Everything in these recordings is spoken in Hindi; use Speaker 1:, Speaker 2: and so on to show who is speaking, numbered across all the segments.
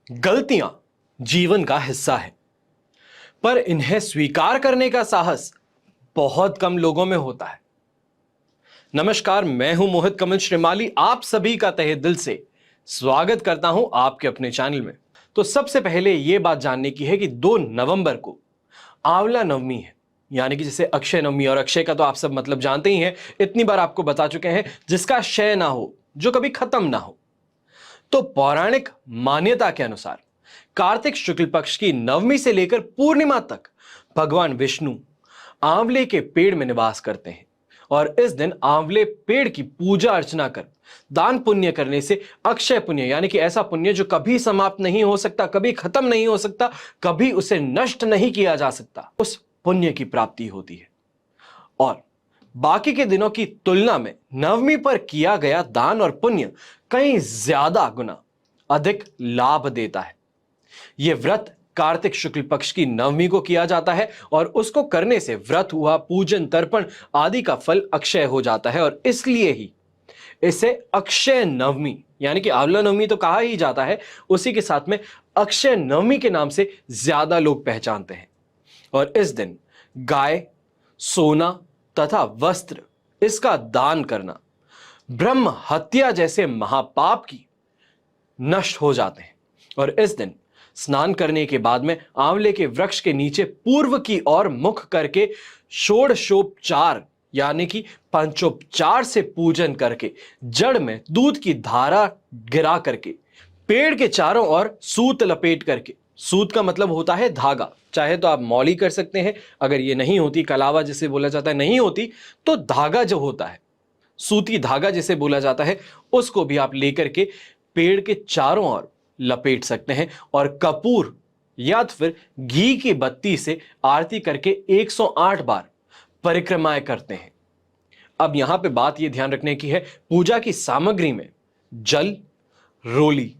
Speaker 1: गलतियां जीवन का हिस्सा है, पर इन्हें स्वीकार करने का साहस बहुत कम लोगों में होता है। नमस्कार, मैं हूं मोहित कमल श्रीमाली। आप सभी का तहे दिल से स्वागत करता हूं आपके अपने चैनल में। तो सबसे पहले यह बात जानने की है कि 2 नवंबर को आंवला नवमी है, यानी कि जैसे अक्षय नवमी, और अक्षय का तो आप सब मतलब जानते ही हैं, इतनी बार आपको बता चुके हैं, जिसका क्षय ना हो, जो कभी खत्म ना हो। तो पौराणिक मान्यता के अनुसार कार्तिक शुक्ल पक्ष की नवमी से लेकर पूर्णिमा तक भगवान विष्णु आंवले के पेड़ में निवास करते हैं, और इस दिन आंवले पेड़ की पूजा अर्चना कर दान पुण्य करने से अक्षय पुण्य, यानी कि ऐसा पुण्य जो कभी समाप्त नहीं हो सकता, कभी खत्म नहीं हो सकता, कभी उसे नष्ट नहीं किया जा सकता, उस पुण्य की प्राप्ति होती है। और बाकी के दिनों की तुलना में नवमी पर किया गया दान और पुण्य कई ज्यादा गुना अधिक लाभ देता है। यह व्रत कार्तिक शुक्ल पक्ष की नवमी को किया जाता है, और उसको करने से व्रत हुआ, पूजन, तर्पण आदि का फल अक्षय हो जाता है, और इसलिए ही इसे अक्षय नवमी, यानी कि आंवला नवमी तो कहा ही जाता है, उसी के साथ में अक्षय नवमी के नाम से ज्यादा लोग पहचानते हैं। और इस दिन गाय, सोना तथा वस्त्र इसका दान करना ब्रह्म हत्या जैसे महापाप की नष्ट हो जाते हैं। और इस दिन स्नान करने के बाद में आंवले के वृक्ष के नीचे पूर्व की ओर मुख करके षोडशोपचार, यानी कि पंचोपचार से पूजन करके जड़ में दूध की धारा गिरा करके पेड़ के चारों ओर सूत लपेट करके, सूत का मतलब होता है धागा, चाहे तो आप मौली कर सकते हैं, अगर ये नहीं होती, कलावा जिसे बोला जाता है नहीं होती, तो धागा जो होता है, सूती धागा जिसे बोला जाता है, उसको भी आप लेकर के पेड़ के चारों ओर लपेट सकते हैं, और कपूर या फिर घी की बत्ती से आरती करके 108 बार परिक्रमाएं करते हैं। अब यहां पे बात यह ध्यान रखने की है, पूजा की सामग्री में जल, रोली,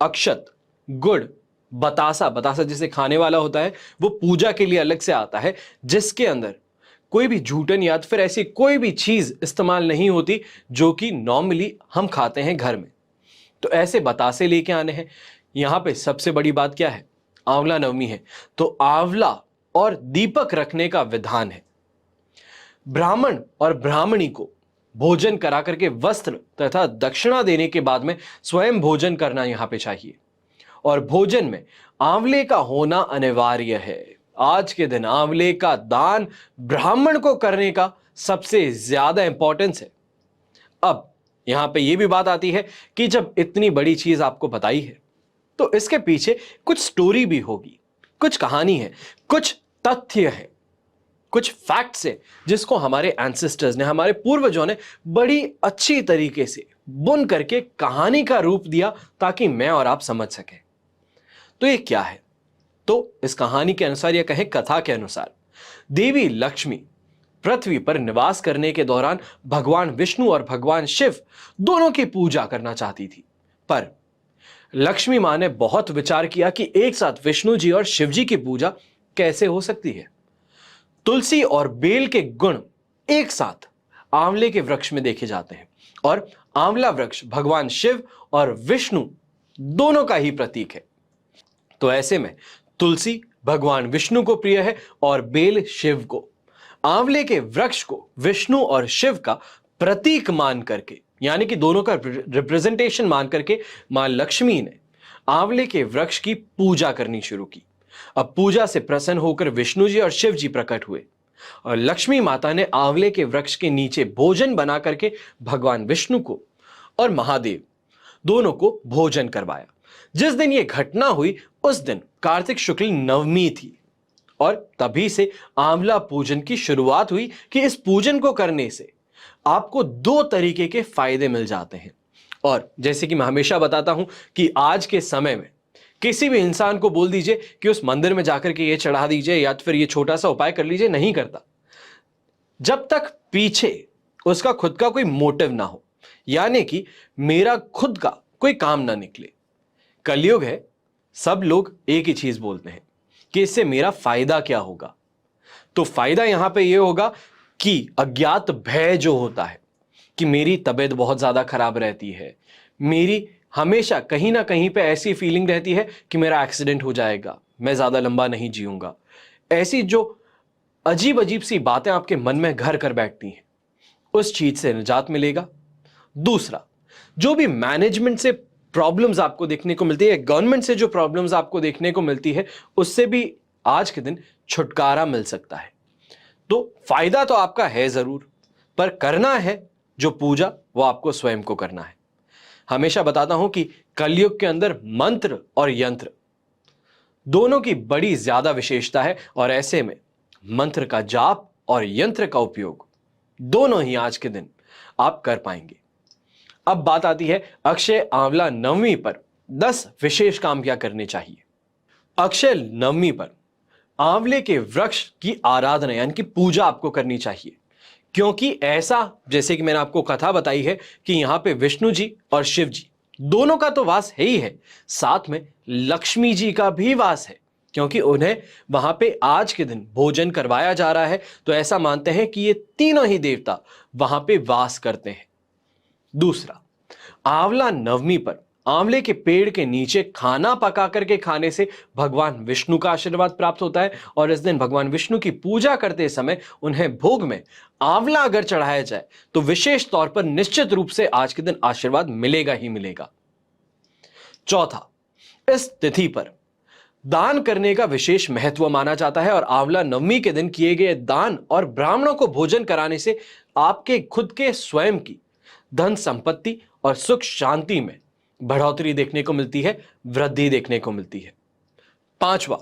Speaker 1: अक्षत, गुड़, बतासा, बतासा जिसे खाने वाला होता है, वो पूजा के लिए अलग से आता है, जिसके अंदर कोई भी झूठन या फिर ऐसी कोई भी चीज इस्तेमाल नहीं होती जो कि नॉर्मली हम खाते हैं घर में। तो ऐसे बतासे लेके आने हैं। यहां पे सबसे बड़ी बात क्या है, आंवला नवमी है, तो आंवला और दीपक रखने का विधान है। ब्राह्मण और ब्राह्मणी को भोजन करा करके वस्त्र तथा दक्षिणा देने के बाद में स्वयं भोजन करना यहां पे चाहिए, और भोजन में आंवले का होना अनिवार्य है। आज के दिन आंवले का दान ब्राह्मण को करने का सबसे ज्यादा इंपॉर्टेंस है। अब यहां पे यह भी बात आती है कि जब इतनी बड़ी चीज आपको बताई है, तो इसके पीछे कुछ स्टोरी भी होगी, कुछ कहानी है, कुछ तथ्य है, कुछ फैक्ट्स है, जिसको हमारे एंसेस्टर्स ने, हमारे पूर्वजों ने बड़ी अच्छी तरीके से बुन करके कहानी का रूप दिया, ताकि मैं और आप समझ सकें। तो ये क्या है? तो इस कहानी के अनुसार, या कहें कथा के अनुसार, देवी लक्ष्मी पृथ्वी पर निवास करने के दौरान भगवान विष्णु और भगवान शिव दोनों की पूजा करना चाहती थी, पर लक्ष्मी मां ने बहुत विचार किया कि एक साथ विष्णु जी और शिव जी की पूजा कैसे हो सकती है। तुलसी और बेल के गुण एक साथ आंवले के वृक्ष में देखे जाते हैं, और आंवला वृक्ष भगवान शिव और विष्णु दोनों का ही प्रतीक है। तो ऐसे में तुलसी भगवान विष्णु को प्रिय है, और बेल शिव को। आंवले के वृक्ष को विष्णु और शिव का प्रतीक मान करके, यानी कि दोनों का रिप्रेजेंटेशन मान करके, मां लक्ष्मी ने आंवले के वृक्ष की पूजा करनी शुरू की। अब पूजा से प्रसन्न होकर विष्णु जी और शिव जी प्रकट हुए, और लक्ष्मी माता ने आंवले के वृक्ष के नीचे भोजन बना करके भगवान विष्णु को और महादेव दोनों को भोजन करवाया। जिस दिन यह घटना हुई, उस दिन कार्तिक शुक्ल नवमी थी, और तभी से आंवला पूजन की शुरुआत हुई कि इस पूजन को करने से आपको 2 तरीके के फायदे मिल जाते हैं। और जैसे कि मैं हमेशा बताता हूं कि आज के समय में किसी भी इंसान को बोल दीजिए कि उस मंदिर में जाकर के ये चढ़ा दीजिए या फिर ये छोटा सा उपाय कर लीजिए, नहीं करता, जब तक पीछे उसका खुद का कोई मोटिव ना हो, यानी कि मेरा खुद का कोई काम ना निकले। कलयुग है, सब लोग एक ही चीज बोलते हैं कि इससे मेरा फायदा क्या होगा। तो फायदा यहां पे यह होगा कि अज्ञात भय जो होता है कि मेरी तबीयत बहुत ज्यादा खराब रहती है, मेरी हमेशा कहीं ना कहीं पे ऐसी फीलिंग रहती है कि मेरा एक्सीडेंट हो जाएगा, मैं ज्यादा लंबा नहीं जीऊंगा। ऐसी जो अजीब अजीब सी बातें आपके मन में घर कर बैठती हैं, उस चीज से निजात मिलेगा। दूसरा, जो भी मैनेजमेंट से प्रॉब्लम्स आपको देखने को मिलती है, गवर्नमेंट से जो प्रॉब्लम्स आपको देखने को मिलती है, उससे भी आज के दिन छुटकारा मिल सकता है। तो फायदा तो आपका है जरूर, पर करना है जो पूजा वो आपको स्वयं को करना है। हमेशा बताता हूं कि कलयुग के अंदर मंत्र और यंत्र दोनों की बड़ी ज्यादा विशेषता है, और ऐसे में मंत्र का जाप और यंत्र का उपयोग दोनों ही आज के दिन आप कर पाएंगे। अब बात आती है अक्षय आंवला नवमी पर 10 विशेष काम क्या करने चाहिए। अक्षय नवमी पर आंवले के वृक्ष की आराधना यानी कि पूजा आपको करनी चाहिए, क्योंकि ऐसा, जैसे कि मैंने आपको कथा बताई है कि यहां पे विष्णु जी और शिव जी दोनों का तो वास है ही है, साथ में लक्ष्मी जी का भी वास है, क्योंकि उन्हें वहां पे आज के दिन भोजन करवाया जा रहा है। तो ऐसा मानते हैं कि ये तीनों ही देवता वहां पे वास करते हैं। दूसरा, आंवला नवमी पर आंवले के पेड़ के नीचे खाना पका करके खाने से भगवान विष्णु का आशीर्वाद प्राप्त होता है, और इस दिन भगवान विष्णु की पूजा करते समय उन्हें भोग में आंवला अगर चढ़ाया जाए तो विशेष तौर पर निश्चित रूप से आज के दिन आशीर्वाद मिलेगा ही मिलेगा। चौथा, इस तिथि पर दान करने का विशेष महत्व माना जाता है, और आंवला नवमी के दिन किए गए दान और ब्राह्मणों को भोजन कराने से आपके खुद के स्वयं की धन संपत्ति और सुख शांति में बढ़ोतरी देखने को मिलती है, वृद्धि देखने को मिलती है। पांचवा,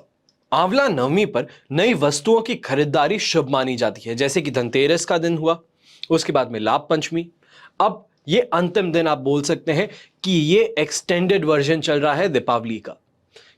Speaker 1: आंवला नवमी पर नई वस्तुओं की खरीदारी शुभ मानी जाती है, जैसे कि धनतेरस का दिन हुआ, उसके बाद में लाभ पंचमी। अब ये अंतिम दिन आप बोल सकते हैं कि ये एक्सटेंडेड वर्जन चल रहा है दीपावली का,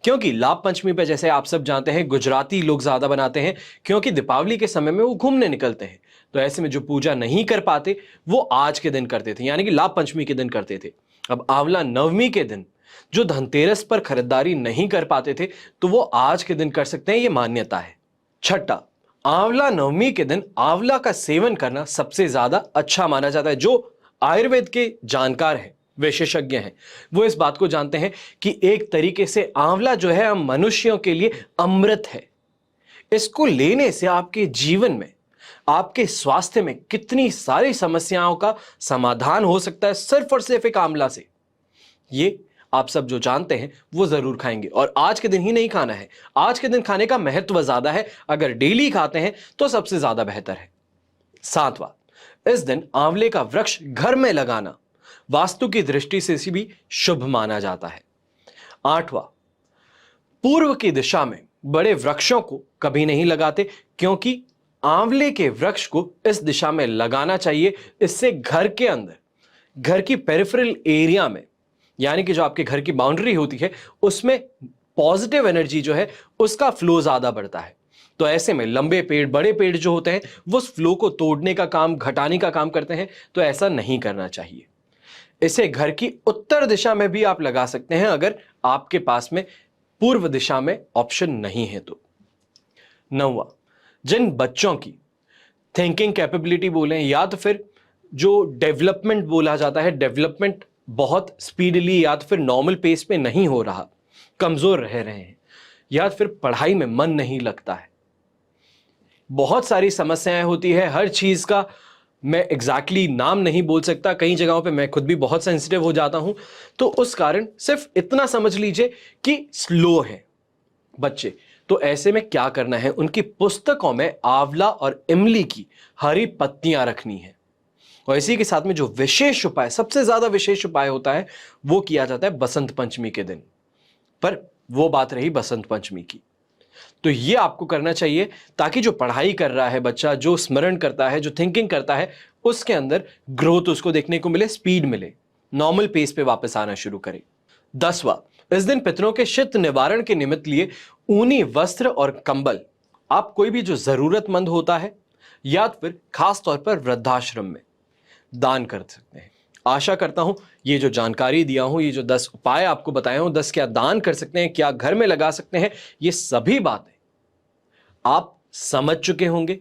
Speaker 1: क्योंकि लाभ पंचमी पे जैसे आप सब जानते हैं गुजराती लोग ज्यादा बनाते हैं, क्योंकि दीपावली के समय में वो घूमने निकलते हैं। तो ऐसे में जो पूजा नहीं कर पाते वो आज के दिन करते थे, यानी कि लाभ पंचमी के दिन करते थे। अब आंवला नवमी के दिन जो धनतेरस पर खरीदारी नहीं कर पाते थे तो वो आज के दिन कर सकते हैं, ये मान्यता है। छठा, आंवला नवमी के दिन आंवला का सेवन करना सबसे ज्यादा अच्छा माना जाता है। जो आयुर्वेद के जानकार हैं, विशेषज्ञ हैं, वो इस बात को जानते हैं कि एक तरीके से आंवला जो है हम मनुष्यों के लिए अमृत है। इसको लेने से आपके जीवन में, आपके स्वास्थ्य में कितनी सारी समस्याओं का समाधान हो सकता है सिर्फ और सिर्फ एक आंवला से। ये आप सब जो जानते हैं वो जरूर खाएंगे, और आज के दिन ही नहीं खाना है, आज के दिन खाने का महत्व ज्यादा है। अगर डेली खाते हैं तो सबसे ज्यादा बेहतर है। सातवां, इस दिन आंवले का वृक्ष घर में लगाना वास्तु की दृष्टि से भी शुभ माना जाता है। आठवां, पूर्व की दिशा में बड़े वृक्षों को कभी नहीं लगाते, क्योंकि आंवले के वृक्ष को इस दिशा में लगाना चाहिए। इससे घर के अंदर, घर की पेरिफेरल एरिया में, यानी कि जो आपके घर की बाउंड्री होती है, उसमें पॉजिटिव एनर्जी जो है उसका फ्लो ज्यादा बढ़ता है। तो ऐसे में लंबे पेड़, बड़े पेड़ जो होते हैं वो उस फ्लो को तोड़ने का काम, घटाने का काम करते हैं। तो ऐसा नहीं करना चाहिए। इसे घर की उत्तर दिशा में भी आप लगा सकते हैं, अगर आपके पास में पूर्व दिशा में ऑप्शन नहीं है तो। नौवां, जिन बच्चों की थिंकिंग कैपेबिलिटी बोलें या तो फिर जो डेवलपमेंट बोला जाता है, डेवलपमेंट बहुत स्पीडली या तो फिर नॉर्मल पेस पे नहीं हो रहा, कमजोर रह रहे हैं, या फिर पढ़ाई में मन नहीं लगता है, बहुत सारी समस्याएं होती है। हर चीज का मैं एग्जैक्टली नाम नहीं बोल सकता, कई जगहों पे मैं खुद भी बहुत सेंसिटिव हो जाता हूं, तो उस कारण सिर्फ इतना समझ लीजिए कि स्लो है बच्चे। तो ऐसे में क्या करना है, उनकी पुस्तकों में आंवला और इमली की हरी पत्तियां रखनी है। और इसी के साथ में जो विशेष उपाय, सबसे ज्यादा विशेष उपाय होता है, वो किया जाता है बसंत पंचमी के दिन। पर वो बात रही बसंत पंचमी की, तो ये आपको करना चाहिए ताकि जो पढ़ाई कर रहा है बच्चा, जो स्मरण करता है, जो थिंकिंग करता है, उसके अंदर ग्रोथ उसको देखने को मिले, स्पीड मिले, नॉर्मल पेस पे वापस आना शुरू करे। 10वां, इस दिन पितरों के शीत निवारण के निमित्त लिए ऊनी वस्त्र और कंबल आप कोई भी जो जरूरतमंद होता है या फिर खास तौर पर वृद्धाश्रम में दान कर सकते हैं। आशा करता हूं ये जो जानकारी दिया हूं, ये जो 10 उपाय आपको बताए हूं, 10 क्या दान कर सकते हैं, क्या घर में लगा सकते हैं, ये सभी बातें आप समझ चुके होंगे,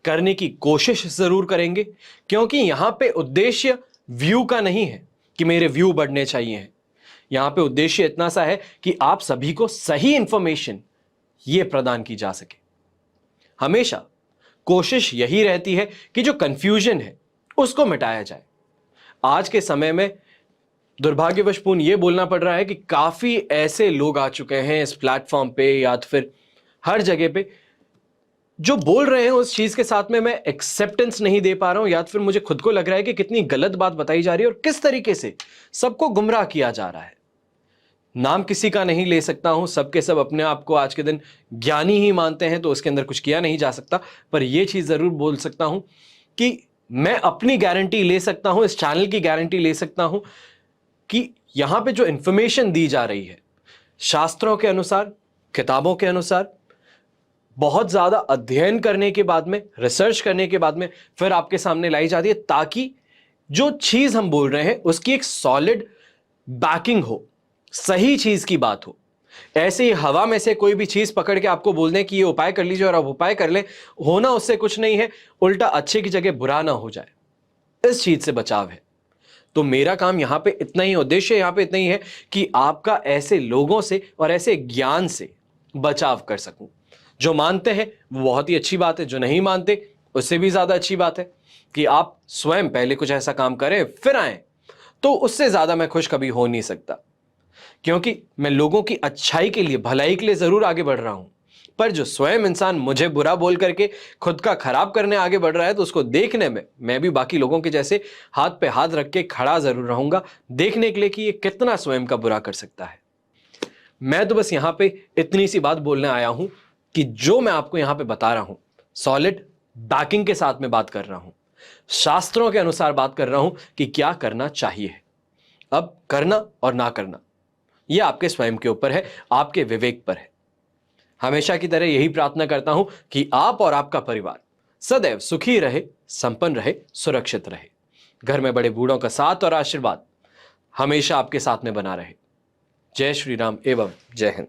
Speaker 1: करने की कोशिश जरूर करेंगे, क्योंकि यहां पे उद्देश्य व्यू का नहीं है कि मेरे व्यू बढ़ने चाहिए, यहां पे उद्देश्य इतना सा है कि आप सभी को सही इंफॉर्मेशन ये प्रदान की जा सके। हमेशा कोशिश यही रहती है कि जो कंफ्यूजन है उसको मिटाया जाए। आज के समय में दुर्भाग्यवशपूर्ण ये बोलना पड़ रहा है कि काफी ऐसे लोग आ चुके हैं इस प्लेटफॉर्म पे या तो फिर हर जगह पे जो बोल रहे हैं उस चीज के साथ में मैं एक्सेप्टेंस नहीं दे पा रहा हूं, या तो फिर मुझे खुद को लग रहा है कि कितनी गलत बात बताई जा रही है और किस तरीके से सबको गुमराह किया जा रहा है। नाम किसी का नहीं ले सकता हूं, सबके सब अपने आप को आज के दिन ज्ञानी ही मानते हैं, तो उसके अंदर कुछ किया नहीं जा सकता। पर यह चीज जरूर बोल सकता हूं कि मैं अपनी गारंटी ले सकता हूं, इस चैनल की गारंटी ले सकता हूं कि यहां पे जो इंफॉर्मेशन दी जा रही है शास्त्रों के अनुसार, किताबों के अनुसार, बहुत ज्यादा अध्ययन करने के बाद में, रिसर्च करने के बाद में फिर आपके सामने लाई जाती है, ताकि जो चीज हम बोल रहे हैं उसकी एक सॉलिड बैकिंग हो, सही चीज की बात हो। ऐसे ही हवा में से कोई भी चीज पकड़ के आपको बोल दें कि ये उपाय कर लीजिए और आप उपाय कर लें, होना उससे कुछ नहीं है, उल्टा अच्छे की जगह बुरा ना हो जाए, इस चीज से बचाव है। तो मेरा काम यहां पे इतना ही, उद्देश्य यहां पे इतना ही है कि आपका ऐसे लोगों से और ऐसे ज्ञान से बचाव कर सकूं। जो मानते हैं वो बहुत ही अच्छी बात है, जो नहीं मानते उससे भी ज्यादा अच्छी बात है कि आप स्वयं पहले कुछ ऐसा काम करें फिर आए, तो उससे ज्यादा मैं खुश कभी हो नहीं सकता। क्योंकि मैं लोगों की अच्छाई के लिए, भलाई के लिए जरूर आगे बढ़ रहा हूं, पर जो स्वयं इंसान मुझे बुरा बोल करके खुद का खराब करने आगे बढ़ रहा है, तो उसको देखने में मैं भी बाकी लोगों के जैसे हाथ पे हाथ रख के खड़ा जरूर रहूंगा, देखने के लिए कि ये कितना स्वयं का बुरा कर सकता है। मैं तो बस यहां पे इतनी सी बात बोलने आया हूं कि जो मैं आपको यहां पे बता रहा हूं, सॉलिड बैकिंग के साथ में बात कर रहा हूं, शास्त्रों के अनुसार बात कर रहा हूं कि क्या करना चाहिए। अब करना और ना करना यह आपके स्वयं के ऊपर है, आपके विवेक पर है। हमेशा की तरह यही प्रार्थना करता हूं कि आप और आपका परिवार सदैव सुखी रहे, संपन्न रहे, सुरक्षित रहे। घर में बड़े बूढ़ों का साथ और आशीर्वाद हमेशा आपके साथ में बना रहे। जय श्री राम एवं जय हिंद।